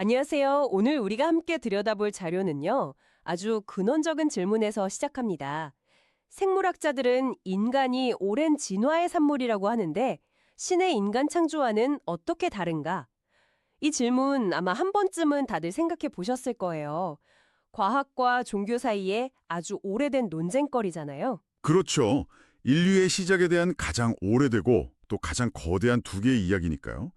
안녕하세요. 오늘 우리가 함께 들여다볼 자료는요, 아주 근원적인 질문에서 시작합니다. 생물학자들은 인간이 오랜 진화의 산물이라고 하는데, 신의 인간 창조와는 어떻게 다른가? 이 질문 아마 한 번쯤은 다들 생각해 보셨을 거예요. 과학과 종교 사이에 아주 오래된 논쟁거리잖아요. 그렇죠. 인류의 시작에 대한 가장 오래되고 또 가장 거대한 두 개의 이야기니까요.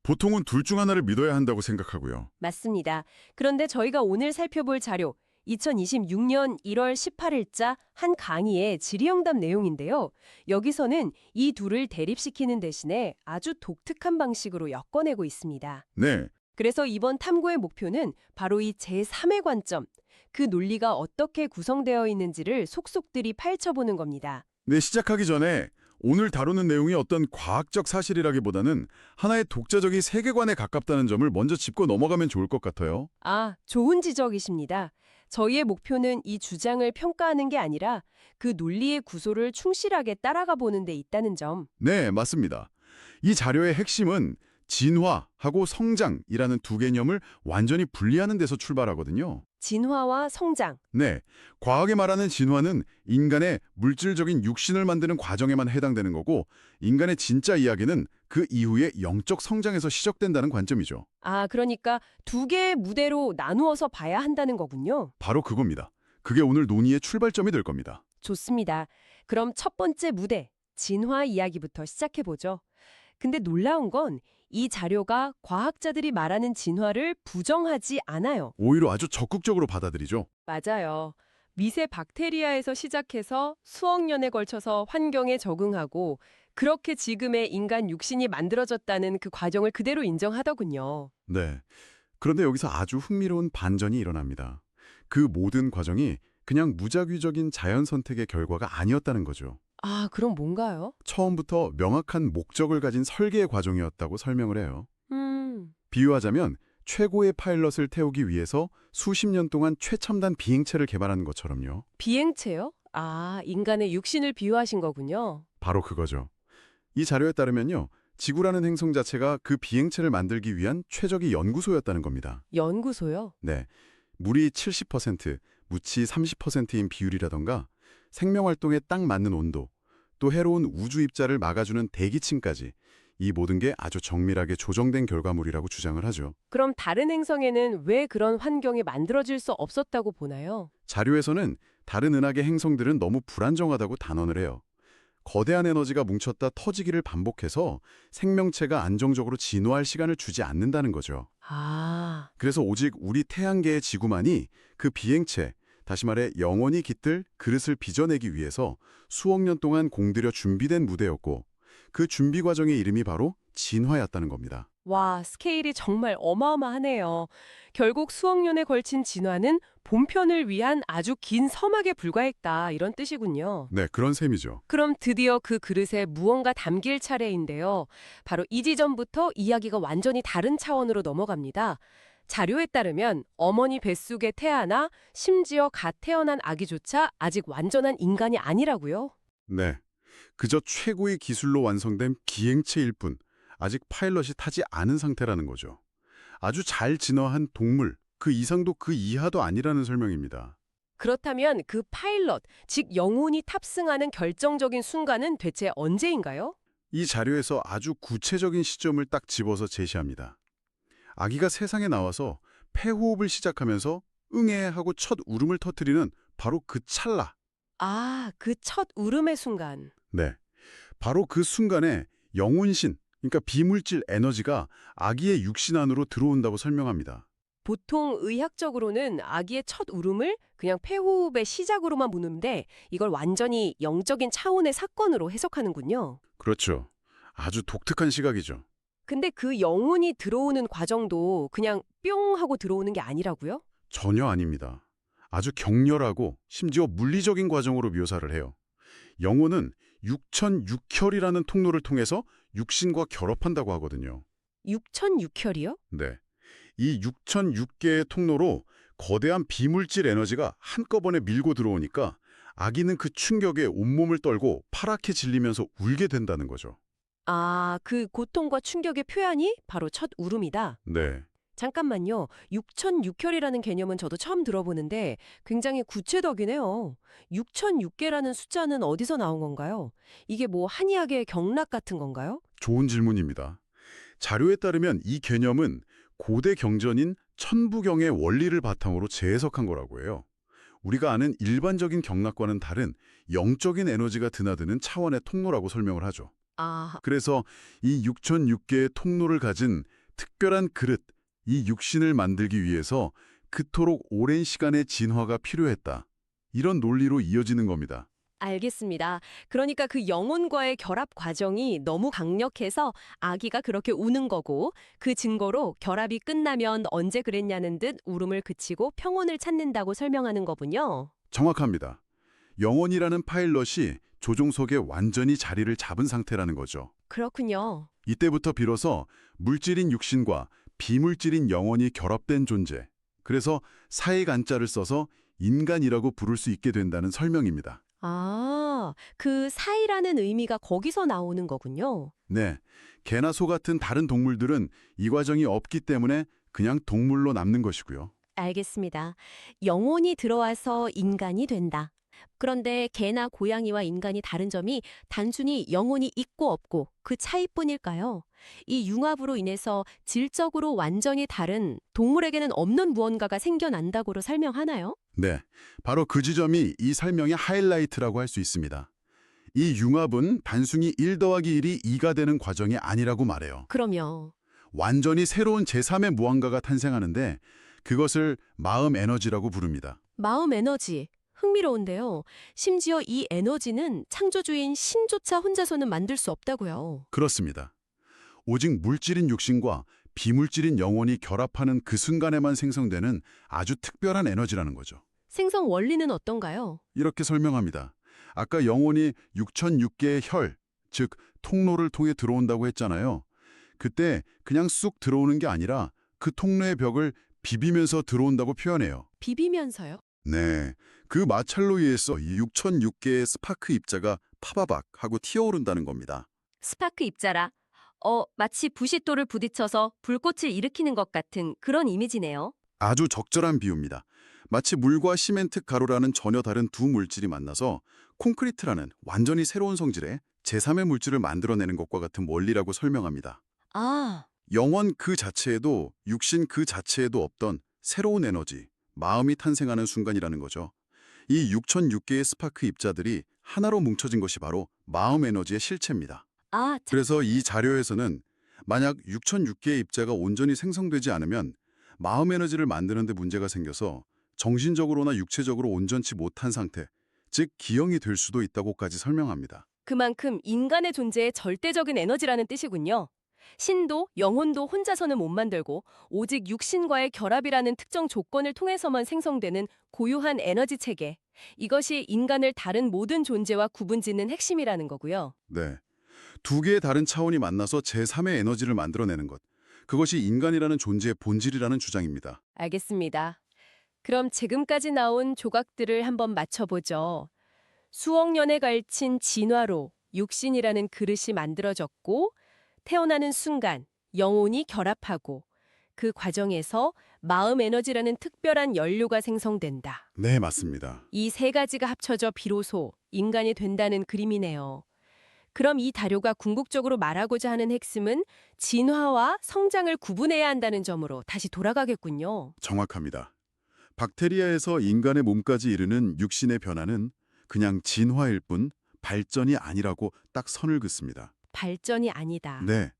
보통은 둘 중 하나를 믿어야 한다고 생각하고요. 맞습니다. 그런데 저희가 오늘 살펴볼 자료, 2026년 1월 18일자 한 강의의 질의응답 내용인데요. 여기서는 이 둘을 대립시키는 대신에 아주 독특한 방식으로 엮어내고 있습니다. 네, 그래서 이번 탐구의 목표는 바로 이 제3의 관점, 그 논리가 어떻게 구성되어 있는지를 속속들이 파헤쳐보는 겁니다. 네, 시작하기 전에 오늘 다루는 내용이 어떤 과학적 사실이라기보다는 하나의 독자적인 세계관에 가깝다는 점을 먼저 짚고 넘어가면 좋을 것 같아요. 아, 좋은 지적이십니다. 저희의 목표는 이 주장을 평가하는 게 아니라 그 논리의 구조를 충실하게 따라가 보는 데 있다는 점. 네, 맞습니다. 이 자료의 핵심은 진화하고 성장이라는 두 개념을 완전히 분리하는 데서 출발하거든요. 진화와 성장. 네, 과학이 말하는 진화는 인간의 물질적인 육신을 만드는 과정에만 해당되는 거고 인간의 진짜 이야기는 그 이후의 영적 성장에서 시작된다는 관점이죠. 아, 그러니까 두 개의 무대로 나누어서 봐야 한다는 거군요. 바로 그겁니다. 그게 오늘 논의의 출발점이 될 겁니다. 좋습니다. 그럼 첫 번째 무대, 진화 이야기부터 시작해보죠. 근데 놀라운 건 이 자료가 과학자들이 말하는 진화를 부정하지 않아요. 오히려 아주 적극적으로 받아들이죠. 맞아요. 미세 박테리아에서 시작해서 수억 년에 걸쳐서 환경에 적응하고 그렇게 지금의 인간 육신이 만들어졌다는 그 과정을 그대로 인정하더군요. 네. 그런데 여기서 아주 흥미로운 반전이 일어납니다. 그 모든 과정이 그냥 무작위적인 자연 선택의 결과가 아니었다는 거죠. 아, 그럼 뭔가요? 처음부터 명확한 목적을 가진 설계의 과정이었다고 설명을 해요. 음, 비유하자면 최고의 파일럿을 태우기 위해서 수십 년 동안 최첨단 비행체를 개발한 것처럼요. 비행체요? 아, 인간의 육신을 비유하신 거군요. 바로 그거죠. 이 자료에 따르면요. 지구라는 행성 자체가 그 비행체를 만들기 위한 최적의 연구소였다는 겁니다. 연구소요? 네. 물이 70%, 무치 30%인 비율이라던가 생명활동에 딱 맞는 온도, 또 해로운 우주 입자를 막아주는 대기층까지 이 모든 게 아주 정밀하게 조정된 결과물이라고 주장을 하죠. 그럼 다른 행성에는 왜 그런 환경이 만들어질 수 없었다고 보나요? 자료에서는 다른 은하계 행성들은 너무 불안정하다고 단언을 해요. 거대한 에너지가 뭉쳤다 터지기를 반복해서 생명체가 안정적으로 진화할 시간을 주지 않는다는 거죠. 아, 그래서 오직 우리 태양계의 지구만이 그 비행체, 다시 말해 영원히 깃들 그릇을 빚어내기 위해서 수억 년 동안 공들여 준비된 무대였고 그 준비 과정의 이름이 바로 진화였다는 겁니다. 와, 스케일이 정말 어마어마하네요. 결국 수억 년에 걸친 진화는 본편을 위한 아주 긴 서막에 불과했다, 이런 뜻이군요. 네, 그런 셈이죠. 그럼 드디어 그 그릇에 무언가 담길 차례인데요. 바로 이 지점부터 이야기가 완전히 다른 차원으로 넘어갑니다. 자료에 따르면 어머니 뱃속에 태어나 심지어 갓 태어난 아기조차 아직 완전한 인간이 아니라고요? 네, 그저 최고의 기술로 완성된 비행체일 뿐 아직 파일럿이 타지 않은 상태라는 거죠. 아주 잘 진화한 동물, 그 이상도 그 이하도 아니라는 설명입니다. 그렇다면 그 파일럿, 즉 영혼이 탑승하는 결정적인 순간은 대체 언제인가요? 이 자료에서 아주 구체적인 시점을 딱 집어서 제시합니다. 아기가 세상에 나와서 폐호흡을 시작하면서 응애 하고 첫 울음을 터뜨리는 바로 그 찰나. 아, 그 첫 울음의 순간. 네, 바로 그 순간에 영혼신, 그러니까 비물질 에너지가 아기의 육신 안으로 들어온다고 설명합니다. 보통 의학적으로는 아기의 첫 울음을 그냥 폐호흡의 시작으로만 보는데 이걸 완전히 영적인 차원의 사건으로 해석하는군요. 그렇죠. 아주 독특한 시각이죠. 근데 그 영혼이 들어오는 과정도 그냥 뿅 하고 들어오는 게 아니라고요? 전혀 아닙니다. 아주 격렬하고 심지어 물리적인 과정으로 묘사를 해요. 영혼은 6,006혈이라는 통로를 통해서 육신과 결합한다고 하거든요. 6,006혈이요? 네. 이 6,006개의 통로로 거대한 비물질 에너지가 한꺼번에 밀고 들어오니까 아기는 그 충격에 온몸을 떨고 파랗게 질리면서 울게 된다는 거죠. 아, 그 고통과 충격의 표현이 바로 첫 울음이다. 네. 잠깐만요. 육천육혈이라는 개념은 저도 처음 들어보는데 굉장히 구체적이네요. 6006개라는 숫자는 어디서 나온 건가요? 이게 뭐 한의학의 경락 같은 건가요? 좋은 질문입니다. 자료에 따르면 이 개념은 고대 경전인 천부경의 원리를 바탕으로 재해석한 거라고 해요. 우리가 아는 일반적인 경락과는 다른 영적인 에너지가 드나드는 차원의 통로라고 설명을 하죠. 아, 그래서 이 6006개의 통로를 가진 특별한 그릇, 이 육신을 만들기 위해서 그토록 오랜 시간의 진화가 필요했다. 이런 논리로 이어지는 겁니다. 알겠습니다. 그러니까 그 영혼과의 결합 과정이 너무 강력해서 아기가 그렇게 우는 거고 그 증거로 결합이 끝나면 언제 그랬냐는 듯 울음을 그치고 평온을 찾는다고 설명하는 거군요. 정확합니다. 영혼이라는 파일럿이 조종석에 완전히 자리를 잡은 상태라는 거죠. 그렇군요. 이때부터 비로소 물질인 육신과 비물질인 영혼이 결합된 존재. 그래서 사익안자를 써서 인간이라고 부를 수 있게 된다는 설명입니다. 아, 그 사이라는 의미가 거기서 나오는 거군요. 네, 개나 소 같은 다른 동물들은 이 과정이 없기 때문에 그냥 동물로 남는 것이고요. 알겠습니다. 영혼이 들어와서 인간이 된다. 그런데 개나 고양이와 인간이 다른 점이 단순히 영혼이 있고 없고 그 차이뿐일까요? 이 융합으로 인해서 질적으로 완전히 다른 동물에게는 없는 무언가가 생겨난다고로 설명하나요? 네, 바로 그 지점이 이 설명의 하이라이트라고 할 수 있습니다. 이 융합은 단순히 1 더하기 1이 2가 되는 과정이 아니라고 말해요. 그럼요. 완전히 새로운 제3의 무언가가 탄생하는데 그것을 마음 에너지라고 부릅니다. 마음 에너지. 흥미로운데요. 심지어 이 에너지는 창조주인 신조차 혼자서는 만들 수 없다고요. 그렇습니다. 오직 물질인 육신과 비물질인 영혼이 결합하는 그 순간에만 생성되는 아주 특별한 에너지라는 거죠. 생성 원리는 어떤가요? 이렇게 설명합니다. 아까 영혼이 6006개의 혈, 즉 통로를 통해 들어온다고 했잖아요. 그때 그냥 쑥 들어오는 게 아니라 그 통로의 벽을 비비면서 들어온다고 표현해요. 비비면서요? 네, 그 마찰로 의해서 이 6006개의 스파크 입자가 파바박 하고 튀어오른다는 겁니다. 스파크 입자라. 마치 부싯돌을 부딪혀서 불꽃을 일으키는 것 같은 그런 이미지네요. 아주 적절한 비유입니다. 마치 물과 시멘트 가루라는 전혀 다른 두 물질이 만나서 콘크리트라는 완전히 새로운 성질의 제3의 물질을 만들어내는 것과 같은 원리라고 설명합니다. 아, 영혼 그 자체에도 육신 그 자체에도 없던 새로운 에너지, 마음이 탄생하는 순간이라는 거죠. 이 6006개의 스파크 입자들이 하나로 뭉쳐진 것이 바로 마음 에너지의 실체입니다. 그래서 이 자료에서는 만약 6006개의 입자가 온전히 생성되지 않으면 마음 에너지를 만드는 데 문제가 생겨서 정신적으로나 육체적으로 온전치 못한 상태, 즉 기형이 될 수도 있다고까지 설명합니다. 그만큼 인간의 존재에 절대적인 에너지라는 뜻이군요. 신도 영혼도 혼자서는 못 만들고 오직 육신과의 결합이라는 특정 조건을 통해서만 생성되는 고유한 에너지 체계. 이것이 인간을 다른 모든 존재와 구분짓는 핵심이라는 거고요. 네. 두 개의 다른 차원이 만나서 제3의 에너지를 만들어내는 것. 그것이 인간이라는 존재의 본질이라는 주장입니다. 알겠습니다. 그럼 지금까지 나온 조각들을 한번 맞춰보죠. 수억 년에 걸친 진화로 육신이라는 그릇이 만들어졌고 태어나는 순간 영혼이 결합하고 그 과정에서 마음 에너지라는 특별한 연료가 생성된다. 네, 맞습니다. 이 세 가지가 합쳐져 비로소 인간이 된다는 그림이네요. 그럼 이 다료가 궁극적으로 말하고자 하는 핵심은 진화와 성장을 구분해야 한다는 점으로 다시 돌아가겠군요. 정확합니다. 박테리아에서 인간의 몸까지 이르는 육신의 변화는 그냥 진화일 뿐 발전이 아니라고 딱 선을 긋습니다. 발전이 아니다. 네,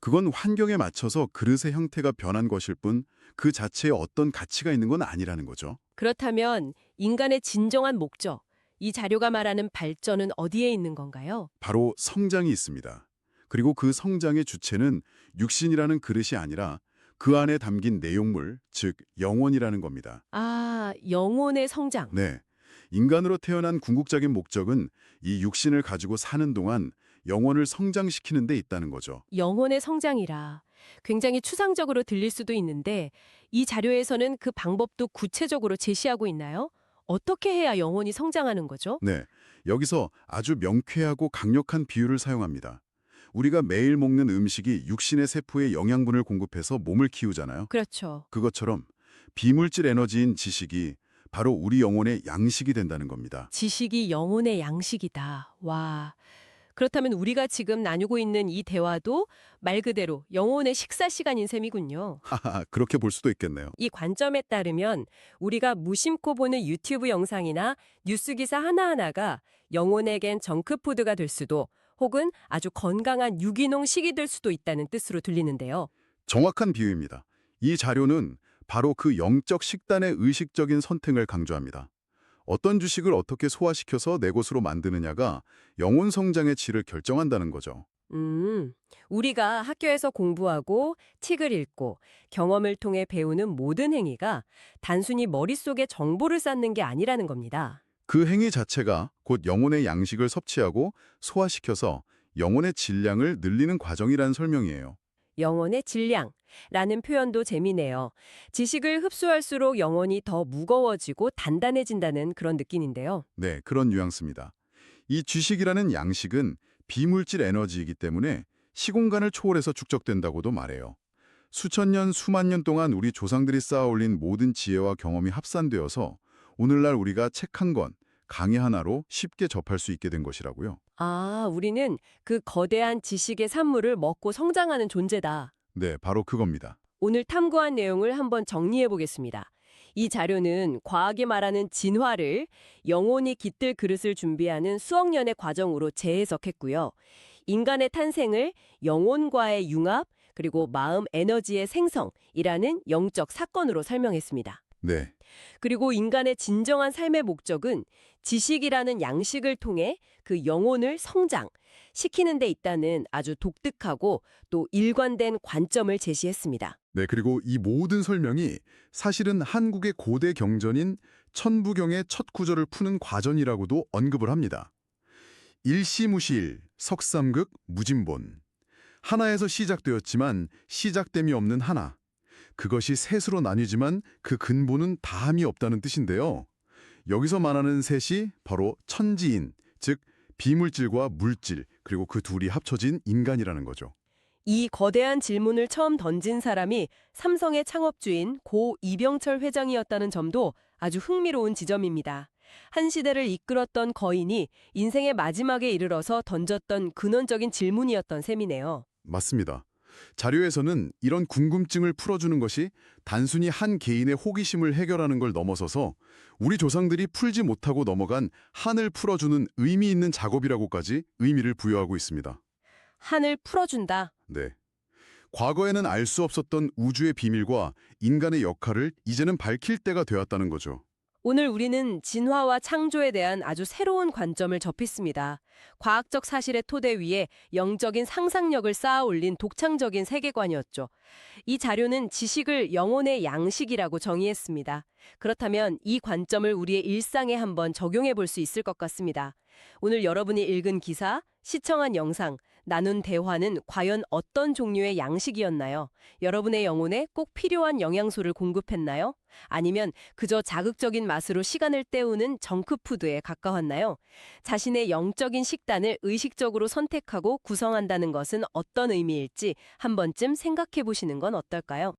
그건 환경에 맞춰서 그릇의 형태가 변한 것일 뿐 그 자체에 어떤 가치가 있는 건 아니라는 거죠. 그렇다면 인간의 진정한 목적, 이 자료가 말하는 발전은 어디에 있는 건가요? 바로 성장이 있습니다. 그리고 그 성장의 주체는 육신이라는 그릇이 아니라 그 안에 담긴 내용물, 즉 영혼이라는 겁니다. 아, 영혼의 성장. 네, 인간으로 태어난 궁극적인 목적은 이 육신을 가지고 사는 동안 영혼을 성장시키는 데 있다는 거죠. 영혼의 성장이라. 굉장히 추상적으로 들릴 수도 있는데 이 자료에서는 그 방법도 구체적으로 제시하고 있나요? 어떻게 해야 영혼이 성장하는 거죠? 네, 여기서 아주 명쾌하고 강력한 비유를 사용합니다. 우리가 매일 먹는 음식이 육신의 세포에 영양분을 공급해서 몸을 키우잖아요. 그렇죠. 그것처럼 비물질 에너지인 지식이 바로 우리 영혼의 양식이 된다는 겁니다. 지식이 영혼의 양식이다. 와. 그렇다면 우리가 지금 나누고 있는 이 대화도 말 그대로 영혼의 식사 시간인 셈이군요. 하하, 그렇게 볼 수도 있겠네요. 이 관점에 따르면 우리가 무심코 보는 유튜브 영상이나 뉴스 기사 하나하나가 영혼에겐 정크푸드가 될 수도 혹은 아주 건강한 유기농 식이 될 수도 있다는 뜻으로 들리는데요. 정확한 비유입니다. 이 자료는 바로 그 영적 식단의 의식적인 선택을 강조합니다. 어떤 주식을 어떻게 소화시켜서 내 것으로 만드느냐가 영혼 성장의 질을 결정한다는 거죠. 우리가 학교에서 공부하고 책을 읽고 경험을 통해 배우는 모든 행위가 단순히 머릿속에 정보를 쌓는 게 아니라는 겁니다. 그 행위 자체가 곧 영혼의 양식을 섭취하고 소화시켜서 영혼의 질량을 늘리는 과정이라는 설명이에요. 영혼의 질량라는 표현도 재미네요. 지식을 흡수할수록 영혼이 더 무거워지고 단단해진다는 그런 느낌인데요. 네, 그런 뉘앙스입니다. 이 쥐식이라는 양식은 비물질 에너지이기 때문에 시공간을 초월해서 축적된다고도 말해요. 수천 년, 수만 년 동안 우리 조상들이 쌓아올린 모든 지혜와 경험이 합산되어서 오늘날 우리가 책 한 권, 강의 하나로 쉽게 접할 수 있게 된 것이라고요. 아, 우리는 그 거대한 지식의 산물을 먹고 성장하는 존재다. 네, 바로 그겁니다. 오늘 탐구한 내용을 한번 정리해 보겠습니다. 이 자료는 과학이 말하는 진화를 영혼이 깃들 그릇을 준비하는 수억 년의 과정으로 재해석했고요. 인간의 탄생을 영혼과의 융합, 그리고 마음 에너지의 생성이라는 영적 사건으로 설명했습니다. 네, 그리고 인간의 진정한 삶의 목적은 지식이라는 양식을 통해 그 영혼을 성장시키는 데 있다는 아주 독특하고 또 일관된 관점을 제시했습니다. 네, 그리고 이 모든 설명이 사실은 한국의 고대 경전인 천부경의 첫 구절을 푸는 과정이라고도 언급을 합니다. 일시무시일, 석삼극, 무진본. 하나에서 시작되었지만 시작됨이 없는 하나. 그것이 셋으로 나뉘지만 그 근본은 다함이 없다는 뜻인데요. 여기서 말하는 셋이 바로 천지인, 즉 비물질과 물질, 그리고 그 둘이 합쳐진 인간이라는 거죠. 이 거대한 질문을 처음 던진 사람이 삼성의 창업주인 고 이병철 회장이었다는 점도 아주 흥미로운 지점입니다. 한 시대를 이끌었던 거인이 인생의 마지막에 이르러서 던졌던 근원적인 질문이었던 셈이네요. 맞습니다. 자료에서는 이런 궁금증을 풀어주는 것이 단순히 한 개인의 호기심을 해결하는 걸 넘어서서 우리 조상들이 풀지 못하고 넘어간 한을 풀어주는 의미 있는 작업이라고까지 의미를 부여하고 있습니다. 한을 풀어준다. 네. 과거에는 알 수 없었던 우주의 비밀과 인간의 역할을 이제는 밝힐 때가 되었다는 거죠. 오늘 우리는 진화와 창조에 대한 아주 새로운 관점을 접했습니다. 과학적 사실의 토대 위에 영적인 상상력을 쌓아 올린 독창적인 세계관이었죠. 이 자료는 지식을 영혼의 양식이라고 정의했습니다. 그렇다면 이 관점을 우리의 일상에 한번 적용해 볼 수 있을 것 같습니다. 오늘 여러분이 읽은 기사, 시청한 영상, 나눈 대화는 과연 어떤 종류의 양식이었나요? 여러분의 영혼에 꼭 필요한 영양소를 공급했나요? 아니면 그저 자극적인 맛으로 시간을 때우는 정크푸드에 가까웠나요? 자신의 영적인 식단을 의식적으로 선택하고 구성한다는 것은 어떤 의미일지 한 번쯤 생각해 보시는 건 어떨까요?